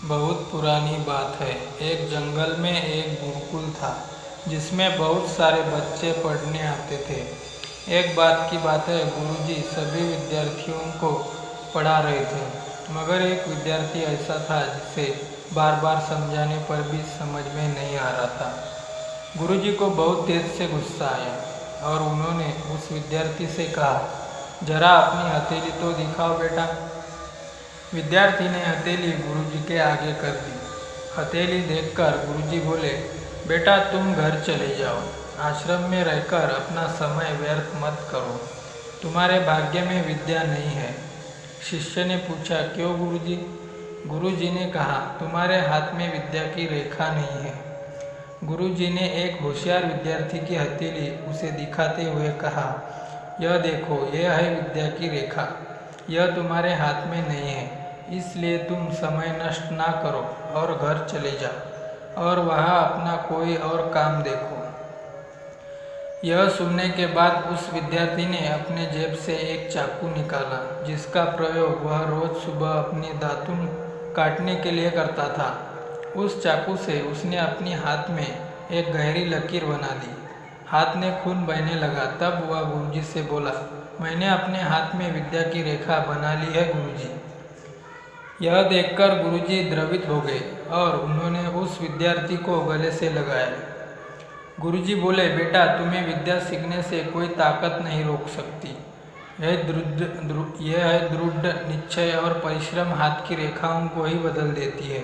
बहुत पुरानी बात है। एक जंगल में एक गुरुकुल था जिसमें बहुत सारे बच्चे पढ़ने आते थे। एक बात की बात है, गुरुजी सभी विद्यार्थियों को पढ़ा रहे थे, मगर एक विद्यार्थी ऐसा था जिसे बार बार समझाने पर भी समझ में नहीं आ रहा था। गुरुजी को बहुत तेज से गुस्सा आया और उन्होंने उस विद्यार्थी से कहा, जरा अपनी हथेली तो दिखाओ बेटा। विद्यार्थी ने हथेली गुरुजी के आगे कर दी। हथेली देखकर गुरुजी बोले, बेटा तुम घर चले जाओ। आश्रम में रहकर अपना समय व्यर्थ मत करो। तुम्हारे भाग्य में विद्या नहीं है। शिष्य ने पूछा, क्यों गुरुजी? गुरुजी ने कहा, तुम्हारे हाथ में विद्या की रेखा नहीं है। गुरुजी ने एक होशियार विद्यार्थी की हथेली उसे दिखाते हुए कहा, यह देखो, यह है विद्या की रेखा। यह तुम्हारे हाथ में नहीं है, इसलिए तुम समय नष्ट ना करो और घर चले जाओ और वहाँ अपना कोई और काम देखो। यह सुनने के बाद उस विद्यार्थी ने अपने जेब से एक चाकू निकाला, जिसका प्रयोग वह रोज सुबह अपने दातुन काटने के लिए करता था। उस चाकू से उसने अपने हाथ में एक गहरी लकीर बना दी। हाथ में खून बहने लगा। तब वह गुरुजी से बोला, मैंने अपने हाथ में विद्या की रेखा बना ली है गुरुजी। यह देखकर गुरुजी द्रवित हो गए और उन्होंने उस विद्यार्थी को गले से लगाया। गुरुजी बोले, बेटा तुम्हें विद्या सीखने से कोई ताकत नहीं रोक सकती। यह है दृढ़ निश्चय और परिश्रम हाथ की रेखाओं को ही बदल देती है।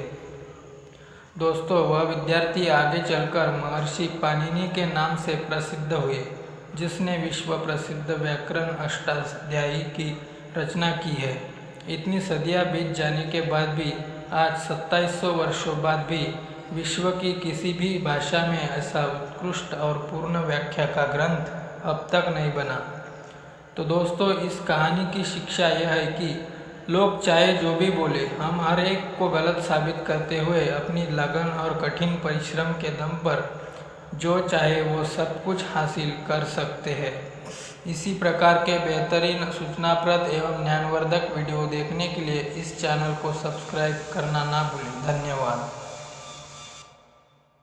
दोस्तों, वह विद्यार्थी आगे चलकर महर्षि पाणिनि के नाम से प्रसिद्ध हुए, जिसने विश्व प्रसिद्ध व्याकरण अष्टाध्यायी की रचना की है। इतनी सदियां बीत जाने के बाद भी आज 2700 वर्षों बाद भी विश्व की किसी भी भाषा में ऐसा उत्कृष्ट और पूर्ण व्याख्या का ग्रंथ अब तक नहीं बना। तो दोस्तों, इस कहानी की शिक्षा यह है कि लोग चाहे जो भी बोले, हम हर एक को गलत साबित करते हुए अपनी लगन और कठिन परिश्रम के दम पर जो चाहे वो सब कुछ हासिल कर सकते हैं। इसी प्रकार के बेहतरीन सूचनाप्रद एवं ज्ञानवर्धक वीडियो देखने के लिए इस चैनल को सब्सक्राइब करना ना भूलें। धन्यवाद।